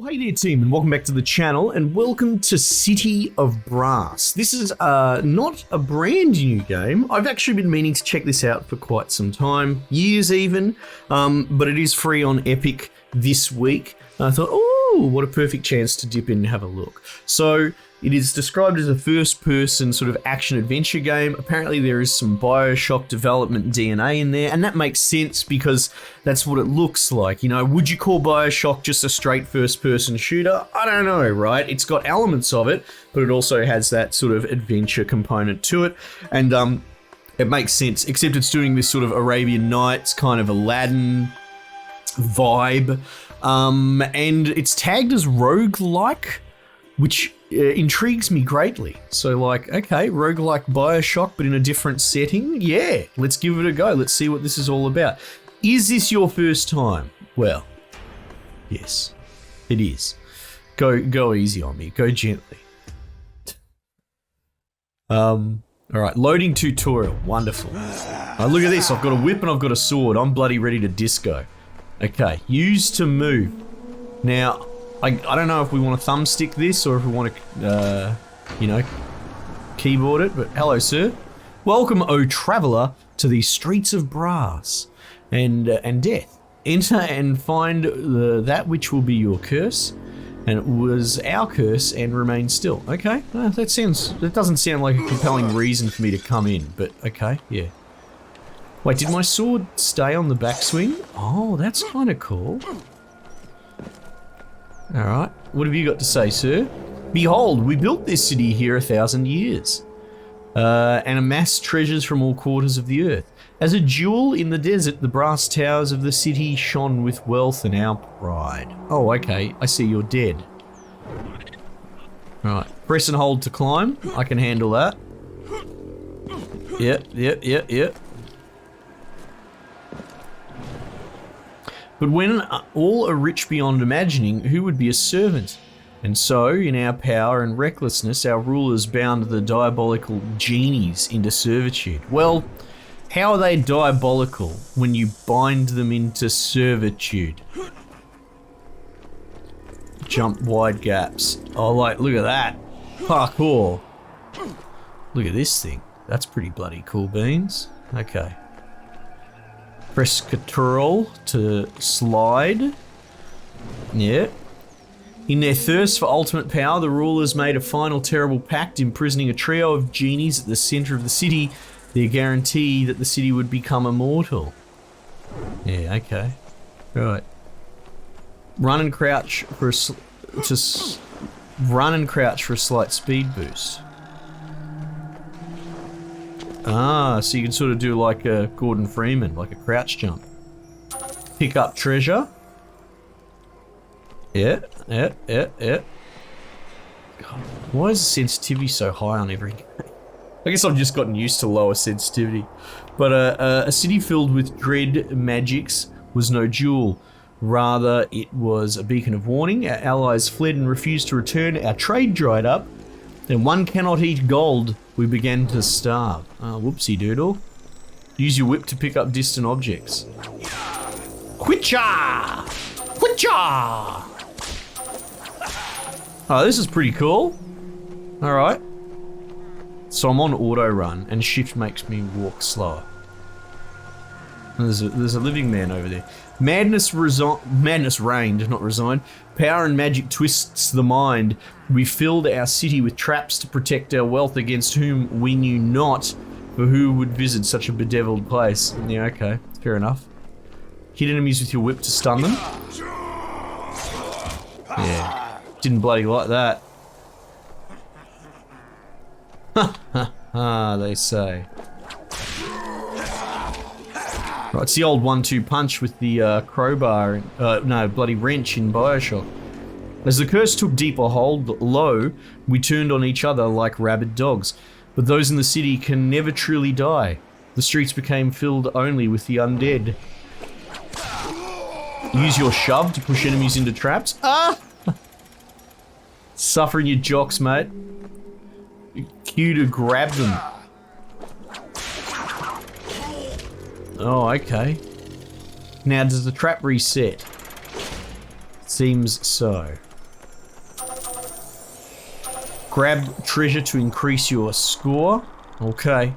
Well, hey there team, and welcome back to the channel, and welcome to City of Brass. This is not a brand new game. I've actually been meaning to check this out for quite some time, years even, but it is free on Epic this week. And I thought, oh, what a perfect chance to dip in and have a look. So it is described as a first-person sort of action-adventure game. Apparently there is some BioShock development DNA in there, and that makes sense because that's what it looks like. You know, would you call BioShock just a straight first-person shooter? I don't know, right? It's got elements of it, but it also has that sort of adventure component to it, and it makes sense, except it's doing this sort of Arabian Nights kind of Aladdin vibe, and it's tagged as roguelike, which intrigues me greatly. So like, okay, roguelike BioShock, but in a different setting? Yeah, let's give it a go. Let's see what this is all about. Is this your first time? Well, yes, it is. Go easy on me. Go gently. All right, loading tutorial. Wonderful. Oh, look at this. I've got a whip and I've got a sword. I'm bloody ready to disco. Okay, use to move. Now, I don't know if we want to thumbstick this or if we want to, you know, keyboard it, but hello, sir. Welcome, O traveller, to the streets of brass and death. Enter and find that which will be your curse, and it was our curse and remain still. Okay, that doesn't sound like a compelling reason for me to come in, but okay, yeah. Wait, did my sword stay on the backswing? Oh, that's kind of cool. Alright, what have you got to say, sir? Behold, we built this city here 1,000 years, and amassed treasures from all quarters of the earth. As a jewel in the desert, the brass towers of the city shone with wealth and our pride. Oh, okay, I see you're dead. Right, press and hold to climb. I can handle that. Yep. But when all are rich beyond imagining, who would be a servant? And so, in our power and recklessness, our rulers bound the diabolical genies into servitude. Well, how are they diabolical when you bind them into servitude? Jump wide gaps. Oh, like, look at that. Parkour. Look at this thing. That's pretty bloody cool beans. Okay. Press Ctrl to slide. Yeah. In their thirst for ultimate power, the rulers made a final terrible pact, imprisoning a trio of genies at the center of the city, their guarantee that the city would become immortal. Yeah, okay. Right. Run and crouch for a slight speed boost. Ah, so you can sort of do like a Gordon Freeman, like a crouch jump. Pick up treasure. Yeah. God, why is the sensitivity so high on every game? I guess I've just gotten used to lower sensitivity. But a city filled with dread magics was no jewel. Rather, it was a beacon of warning. Our allies fled and refused to return. Our trade dried up. And one cannot eat gold. We began to starve. Oh, whoopsie doodle. Use your whip to pick up distant objects. Quitcha! Quitcha! Oh, this is pretty cool. Alright. So I'm on auto run and shift makes me walk slower. And there's a living man over there. Madness reigned, not resigned. Power and magic twists the mind. We filled our city with traps to protect our wealth against whom we knew not, for who would visit such a bedeviled place. Yeah, okay, fair enough. Hit enemies with your whip to stun them. Yeah, didn't bloody like that. Ha ha ha, they say. Right, it's the old 1-2 punch with the crowbar, no, bloody wrench in BioShock. As the curse took deeper hold low, we turned on each other like rabid dogs. But those in the city can never truly die. The streets became filled only with the undead. Use your shove to push enemies into traps. Ah! Suffering your jocks, mate. Q to grab them. Oh, okay. Now, does the trap reset? Seems so. Grab treasure to increase your score. Okay.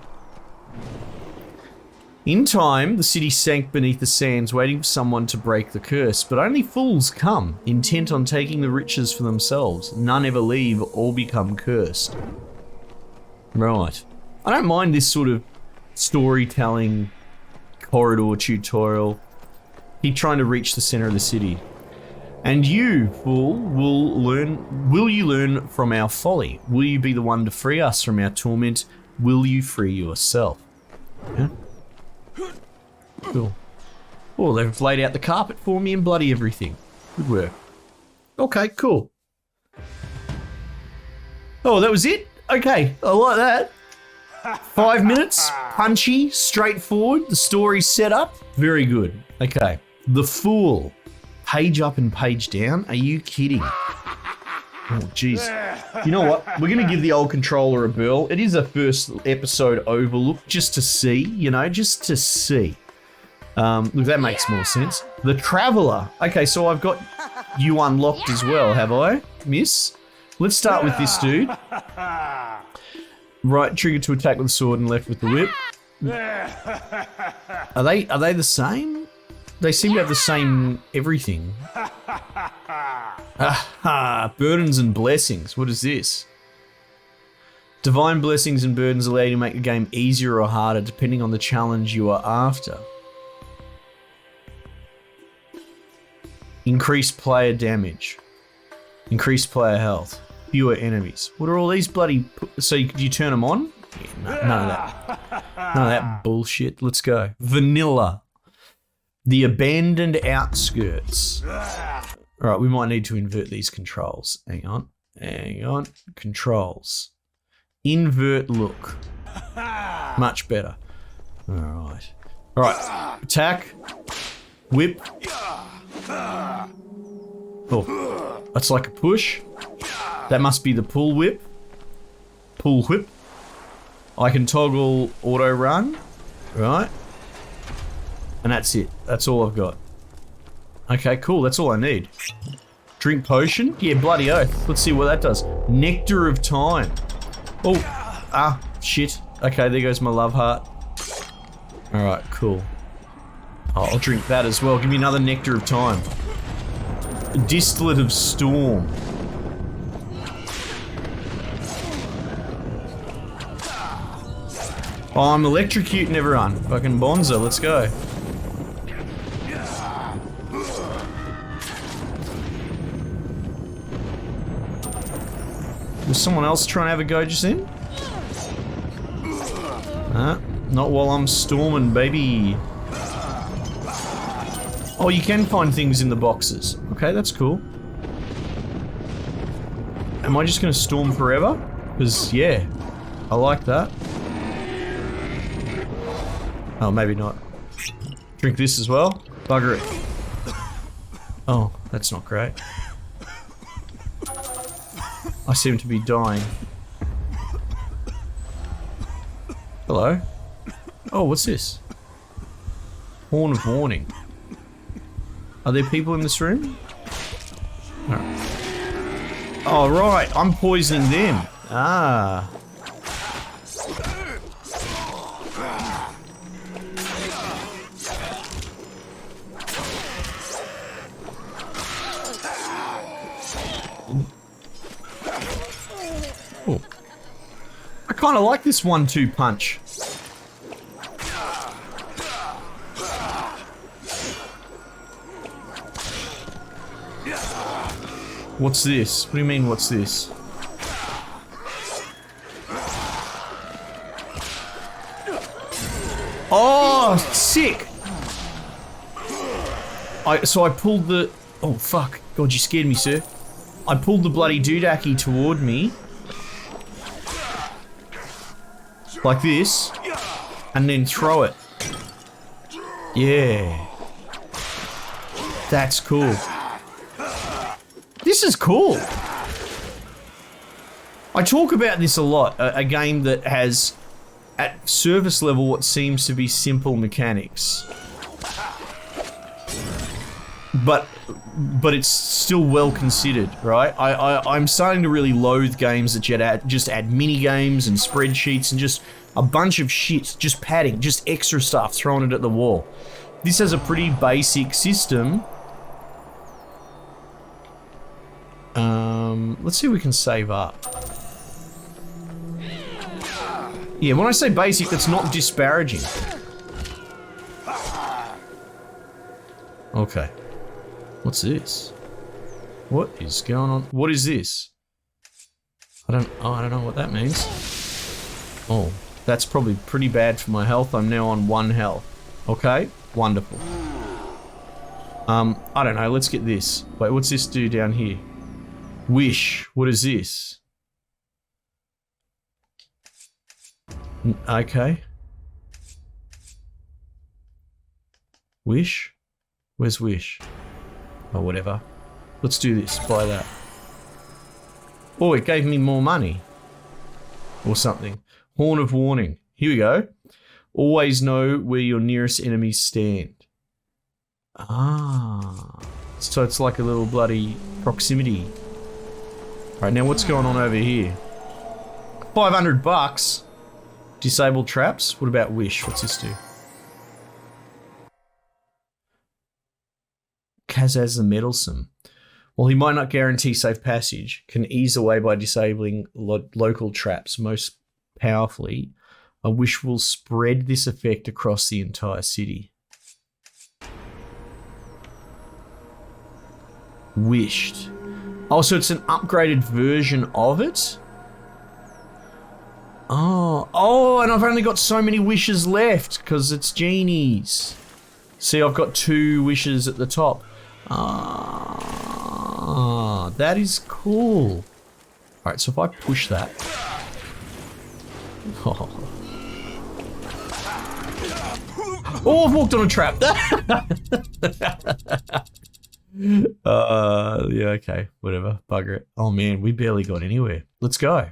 In time, the city sank beneath the sands, waiting for someone to break the curse. But only fools come, intent on taking the riches for themselves. None ever leave, all become cursed. Right. I don't mind this sort of storytelling corridor tutorial. Keep trying to reach the center of the city. And you, fool, will you learn from our folly? Will you be the one to free us from our torment? Will you free yourself? Yeah. Cool. Oh, they've laid out the carpet for me and bloody everything. Good work. Okay, cool. Oh, that was it? Okay, I like that. 5 minutes, punchy, straightforward, the story's set up. Very good. Okay. The Fool. Page up and page down? Are you kidding? Oh, jeez. You know what? We're going to give the old controller a whirl. It is a first episode overlook just to see, you know, just to see. Look, that makes more sense. The Traveller. Okay, so I've got you unlocked as well, have I, miss? Let's start with this dude. Right trigger to attack with the sword and left with the whip. Are they the same? They seem to have the same everything. Aha! Burdens and blessings. What is this? Divine blessings and burdens allow you to make the game easier or harder depending on the challenge you are after. Increased player damage. Increased player health. Fewer enemies. What are all these bloody... So you turn them on? Yeah, none of that. None of that bullshit. Let's go. Vanilla. The abandoned outskirts. Alright, we might need to invert these controls. Hang on. Hang on. Controls. Invert look. Much better. Alright. Alright. Attack. Whip. Oh. That's like a push. That must be the pull whip. Pull whip. I can toggle auto run. Right. And that's it. That's all I've got. Okay, cool. That's all I need. Drink potion? Yeah, bloody oath. Let's see what that does. Nectar of time. Oh. Ah, shit. Okay, there goes my love heart. Alright, cool. Oh, I'll drink that as well. Give me another nectar of time. Distillate of storm. Oh, I'm electrocuting everyone. Fucking Bonza, let's go. Was someone else trying to have a go just then? Not while I'm storming, baby. Oh, you can find things in the boxes. Okay, that's cool. Am I just gonna storm forever? Because, yeah, I like that. Oh, maybe not. Drink this as well. Bugger it. Oh, that's not great. I seem to be dying. Hello? Oh, what's this? Horn of warning. Are there people in this room? No. Oh, right. I'm poisoning them. Ah. Oh. I kind of like this 1-2 punch. What's this? What do you mean, what's this? Oh, sick! So I pulled the... Oh, fuck. God, you scared me, sir. I pulled the bloody doodacky toward me. Like this. And then throw it. Yeah. That's cool. This is cool. I talk about this a lot. A game that has, at surface level, what seems to be simple mechanics. But but it's still well considered, right? I'm starting to really loathe games that just add mini games and spreadsheets and just a bunch of shit, just padding, just extra stuff, throwing it at the wall. This has a pretty basic system. Let's see if we can save up. Yeah, when I say basic, that's not disparaging. Okay. What's this? What is going on? What is this? I don't know what that means. Oh, that's probably pretty bad for my health. I'm now on 1 health. Okay, wonderful. I don't know, let's get this. Wait, what's this do down here? Wish, what is this? Okay. Wish? Where's Wish? Oh, whatever. Let's do this, buy that. Oh, it gave me more money. Or something. Horn of Warning. Here we go. Always know where your nearest enemies stand. Ah. So it's like a little bloody proximity. Alright, now what's going on over here? 500 bucks. Disable traps. What about Wish? What's this do? Kazaz the Meddlesome. While he might not guarantee safe passage, can ease away by disabling local traps. Most powerfully, a wish will spread this effect across the entire city. Wished. Oh, so it's an upgraded version of it? Oh, and I've only got so many wishes left because it's genies. See, I've got 2 wishes at the top. Ah, that is cool. Alright, so if I push that. Oh, I've walked on a trap. Yeah, okay, whatever, bugger it. Oh man, we barely got anywhere. Let's go.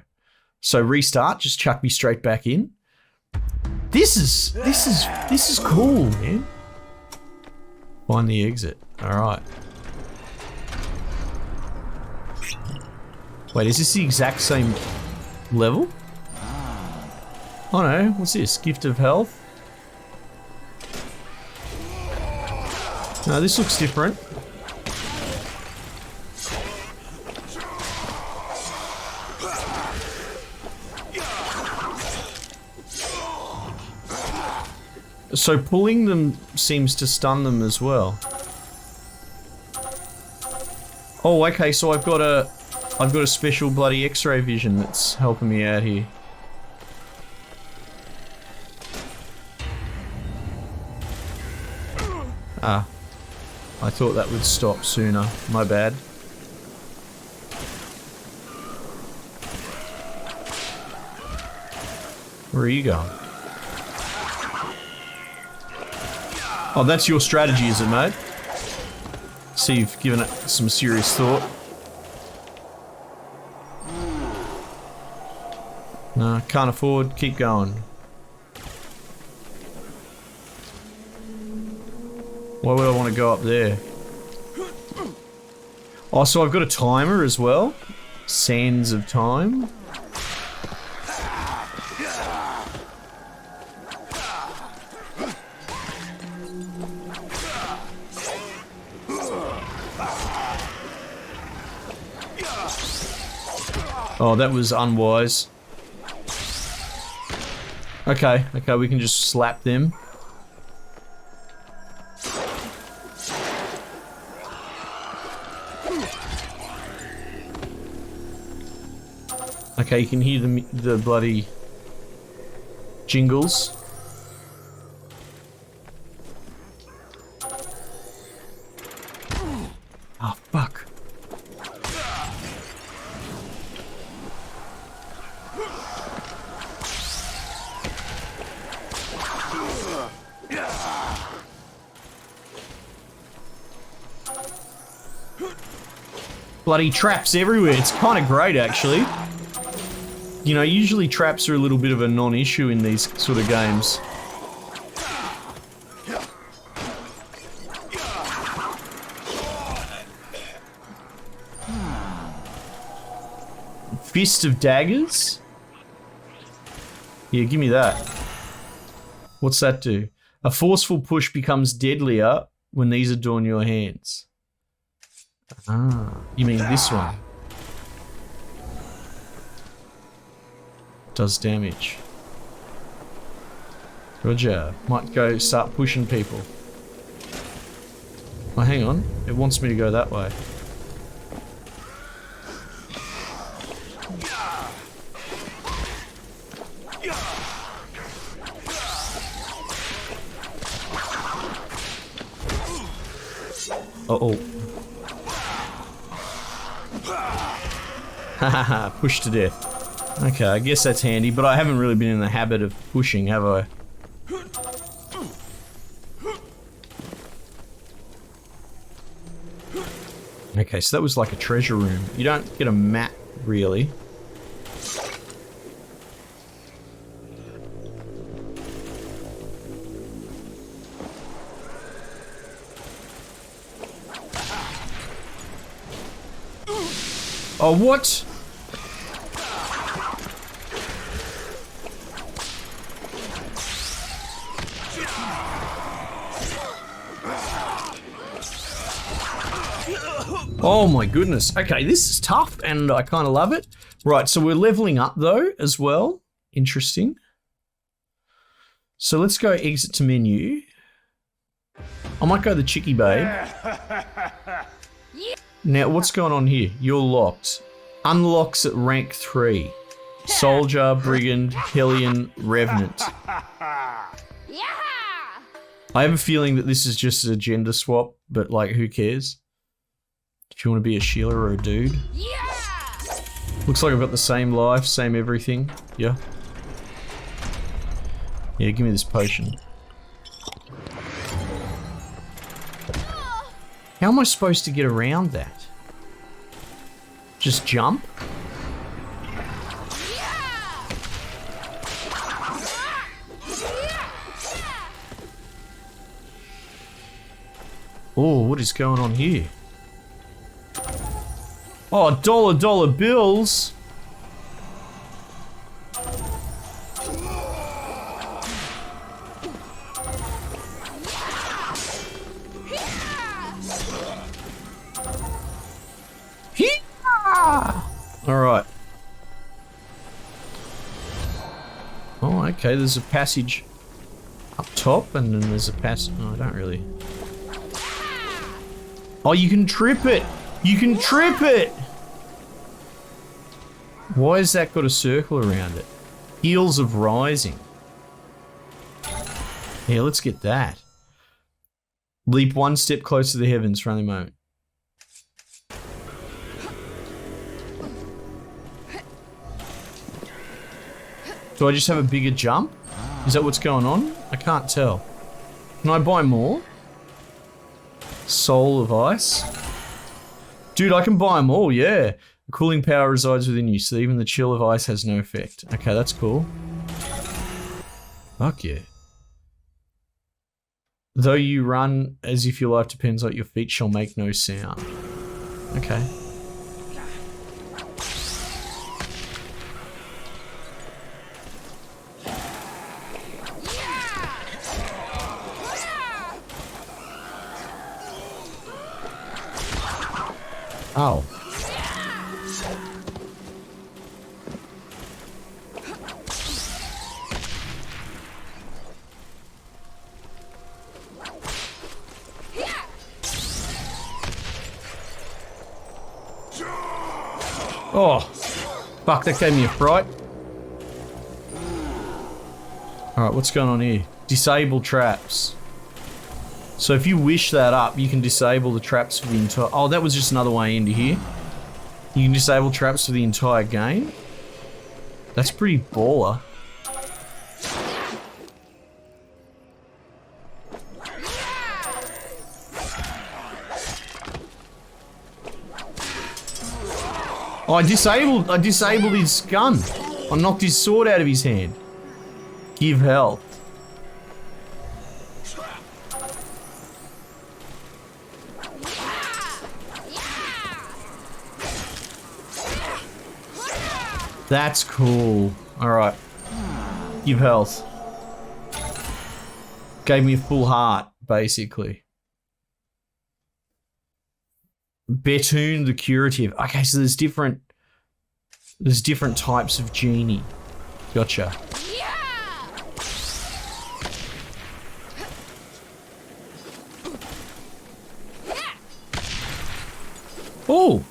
So restart, just chuck me straight back in. This is cool, man. Find the exit. Alright. Wait, is this the exact same level? Oh no, what's this? Gift of health? No, this looks different. So pulling them seems to stun them as well. Oh, okay, so I've got a special bloody X-ray vision that's helping me out here. Ah, I thought that would stop sooner. My bad. Where are you going? Oh, that's your strategy, is it, mate? See, you've given it some serious thought. No, can't afford. Keep going. Why would I want to go up there? Oh, so I've got a timer as well. Sands of time. Oh, that was unwise. Okay, we can just slap them. Okay, you can hear the bloody jingles. Oh, fuck. Bloody traps everywhere. It's kind of great, actually. You know, usually traps are a little bit of a non-issue in these sort of games. Fist of daggers? Yeah, give me that. What's that do? A forceful push becomes deadlier when these adorn your hands. Ah, you mean this one? Does damage. Roger. Might go start pushing people. Oh, hang on. It wants me to go that way. Uh-oh. Hahaha, push to death. Okay, I guess that's handy, but I haven't really been in the habit of pushing, have I? Okay, so that was like a treasure room. You don't get a map, really. Oh, what? Oh my goodness. Okay, this is tough and I kind of love it. Right, so we're leveling up though as well. Interesting. So let's go exit to menu. I might go the Chicky Babe. Now, what's going on here? You're locked. Unlocks at rank 3. Soldier, Brigand, Hellion, Revenant. I have a feeling that this is just a gender swap, but like, who cares? If you want to be a Sheila or a dude. Looks like I've got the same life, same everything. Yeah. Yeah, give me this potion. How am I supposed to get around that? Just jump? Oh, what is going on here? Oh, dollar bills. All right. Oh, okay. There's a passage up top, and then there's a passage. Oh, I don't really. Oh, you can trip it. You can trip it. Why has that got a circle around it? Heels of Rising. Yeah, let's get that. Leap one step closer to the heavens for only a moment. Do I just have a bigger jump? Is that what's going on? I can't tell. Can I buy more? Soul of Ice. Dude, I can buy them all, yeah. The cooling power resides within you, so even the chill of ice has no effect. Okay, that's cool. Fuck yeah. Though you run as if your life depends on it, your feet shall make no sound. Okay. Oh. Oh, fuck, that gave me a fright. Alright, what's going on here? Disable traps. So if you wish that up, you can disable the traps for the entire... Oh, that was just another way into here. You can disable traps for the entire game. That's pretty baller. Oh, I disabled his gun. I knocked his sword out of his hand. Give health. That's cool. Alright. Give health. Gave me a full heart, basically. Betoon the curative. Okay, so there's different types of genie. Gotcha. Oh!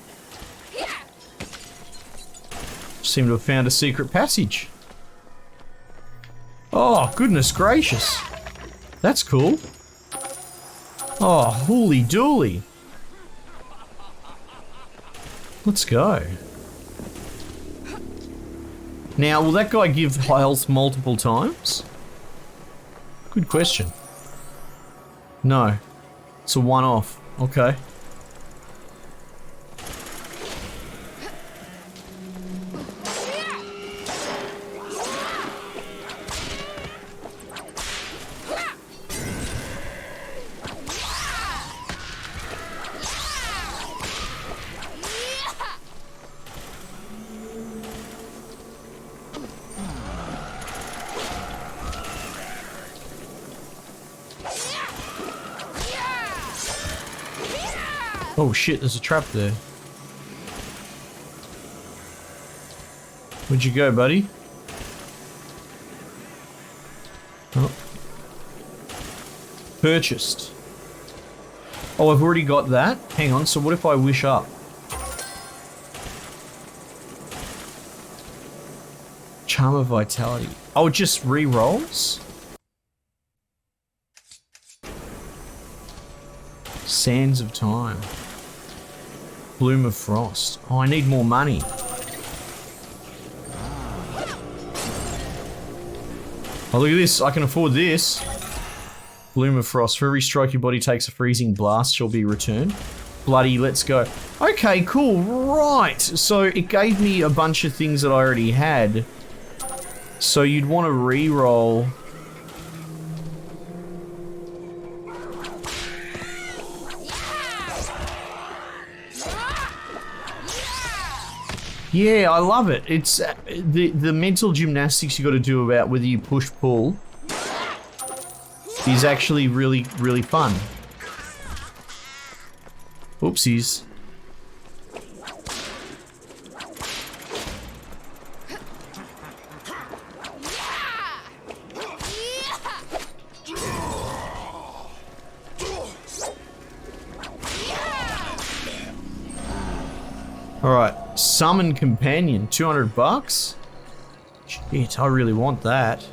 Seem to have found a secret passage. Oh, goodness gracious. That's cool. Oh, holy dooly. Let's go. Now, will that guy give health multiple times? Good question. No. It's a one-off. Okay. Oh shit, there's a trap there. Where'd you go, buddy? Oh. Purchased. Oh, I've already got that? Hang on, so what if I wish up? Charm of Vitality. Oh, it just re-rolls? Sands of Time. Bloom of Frost. Oh, I need more money. Oh, look at this. I can afford this. Bloom of Frost. For every stroke your body takes, a freezing blast shall be returned. Bloody, let's go. Okay, cool. Right. So it gave me a bunch of things that I already had. So you'd want to re-roll. Yeah, I love it. It's the mental gymnastics you got to do about whether you push pull is actually really fun. Oopsies. Alright, summon companion, 200 bucks? Shit, I really want that.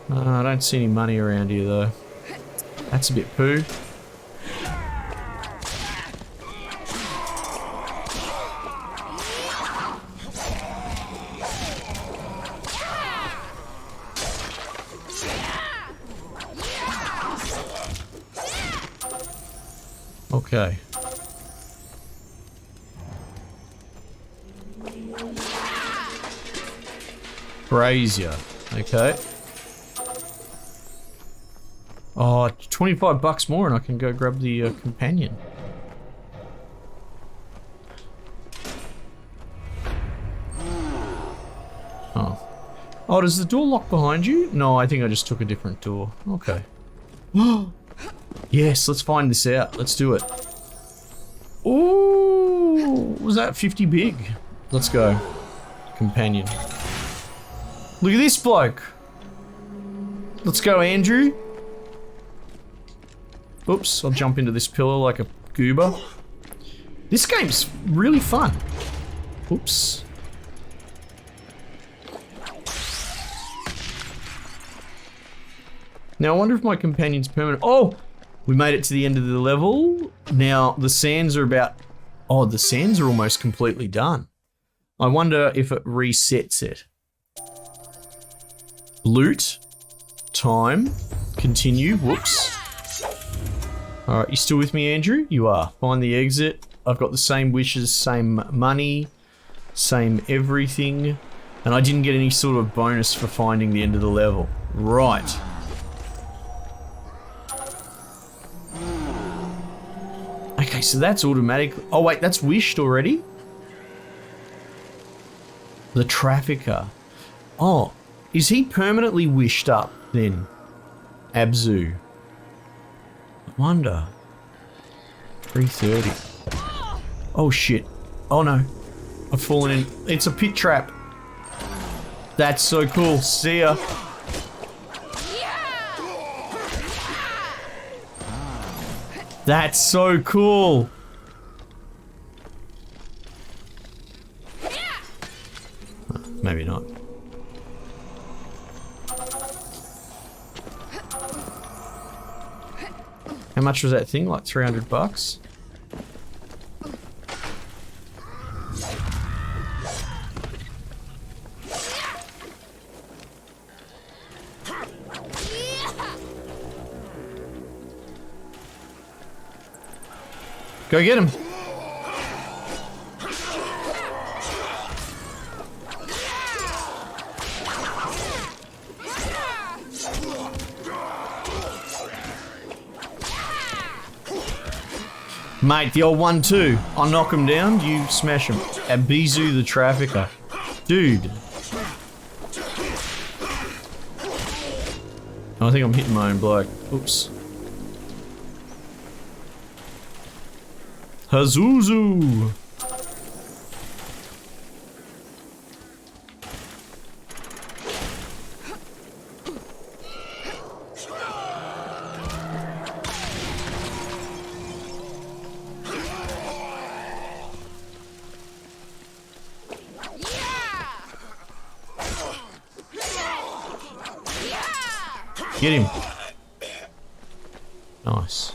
I don't see any money around here though. That's a bit poo. Okay. Brazier. Okay. Oh, 25 bucks more and I can go grab the companion. Oh. Oh, does the door lock behind you? No, I think I just took a different door. Okay. Yes, let's find this out. Let's do it. Ooh, was that 50 big? Let's go. Companion. Look at this bloke. Let's go, Andrew. Oops, I'll jump into this pillar like a goober. This game's really fun. Oops. Now, I wonder if my companion's permanent. Oh, we made it to the end of the level. Now, the sands are about... Oh, the sands are almost completely done. I wonder if it resets it. Loot. Time. Continue. Whoops. Alright, you still with me, Andrew? You are. Find the exit. I've got the same wishes, same money, same everything. And I didn't get any sort of bonus for finding the end of the level. Right. Okay, so that's automatic. Oh wait, that's wished already? The trafficker. Oh, is he permanently wished up then? Abzu. I wonder. 3:30. Oh shit. Oh no. I've fallen in. It's a pit trap. That's so cool. See ya. That's so cool. Maybe not. How much was that thing? Like 300 bucks? Go get him. Mate, the old 1-2. I'll knock him down, you smash him. Abizu the trafficker. Dude. I think I'm hitting my own bloke. Oops. Hazuzu. Get him. Nice.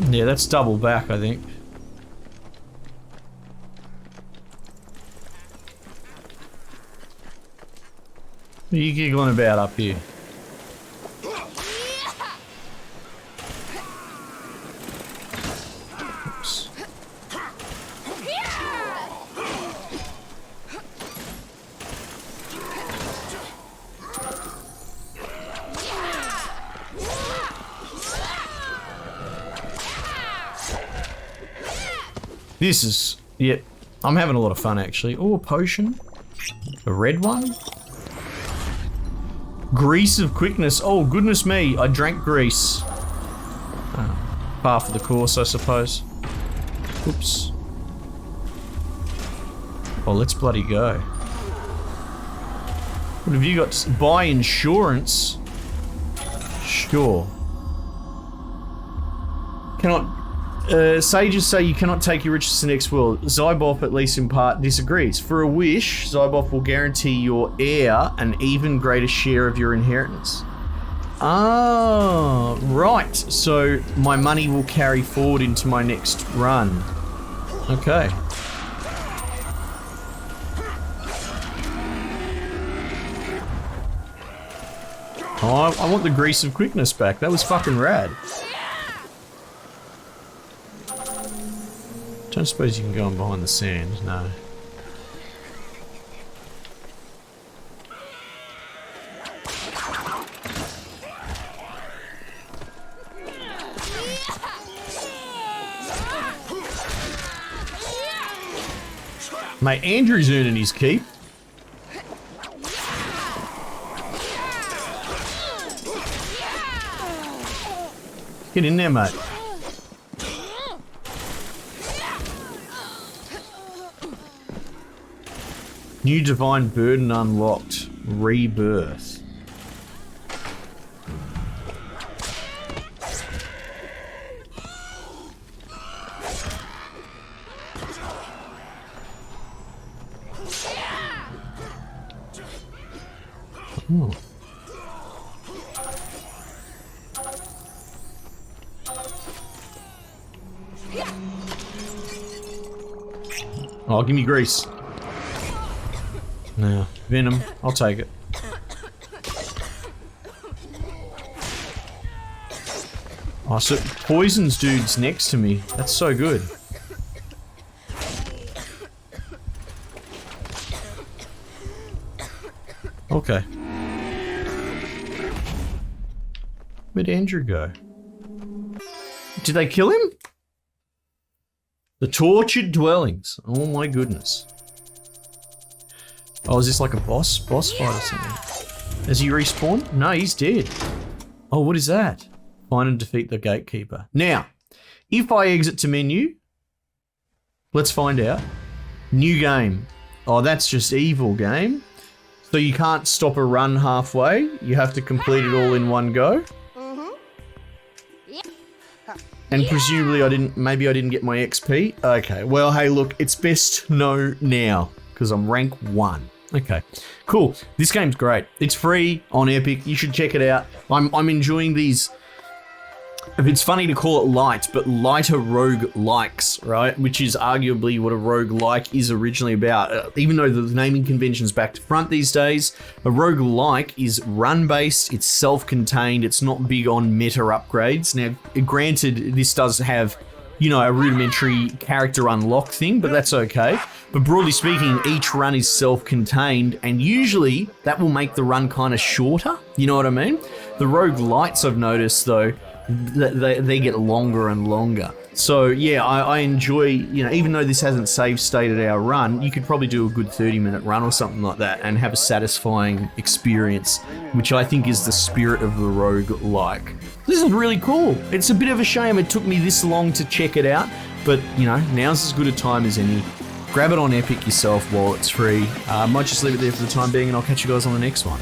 Yeah, that's double back, I think. What are you giggling about up here? Oops. This is, yeah, I'm having a lot of fun actually. Oh, a potion. A red one. Grease of quickness. Oh, goodness me, I drank grease. Half of the course, I suppose. Oops. Oh, let's bloody go. What have you got? Buy insurance. Sure. Cannot... sages say you cannot take your riches to the next world. Zyboff, at least in part, disagrees. For a wish, Zyboff will guarantee your heir an even greater share of your inheritance. Ah, right. So my money will carry forward into my next run. Okay. Oh, I want the grease of quickness back. That was fucking rad. Don't suppose you can go on behind the sand, no. Mate, Andrew's earning his keep. Get in there, mate. New divine burden unlocked. Rebirth. Oh. Oh, give me grease. No, venom. I'll take it. Oh, so poisons dude's next to me. That's so good. Okay. Where'd Andrew go? Did they kill him? The tortured dwellings. Oh my goodness. Oh, is this like a boss fight or something? Has he respawned? No, he's dead. Oh, what is that? Find and defeat the gatekeeper. Now, if I exit to menu, let's find out. New game. Oh, that's just evil game. So you can't stop a run halfway. You have to complete it all in one go. And presumably maybe I didn't get my XP. Okay, well, hey, look, it's best to know now because I'm rank 1. Okay, cool. This game's great. It's free on Epic. You should check it out. I'm enjoying these. It's funny to call it light, but lighter rogue-likes, right? Which is arguably what a rogue-like is originally about. Even though the naming convention's back to front these days, a rogue-like is run-based, it's self-contained, it's not big on meta upgrades. Now, granted, this does have, you know, a rudimentary character unlock thing, but that's okay. But broadly speaking, each run is self-contained, and usually that will make the run kind of shorter, you know what I mean? The rogue-lights I've noticed, though, they get longer and longer. So yeah, I enjoy, you know, even though this hasn't save stated our run, you could probably do a good 30-minute run or something like that and have a satisfying experience, which I think is the spirit of the rogue-like. This is really cool. It's a bit of a shame it took me this long to check it out, but you know, now's as good a time as any. Grab it on Epic yourself while it's free. Might just leave it there for the time being, and I'll catch you guys on the next one.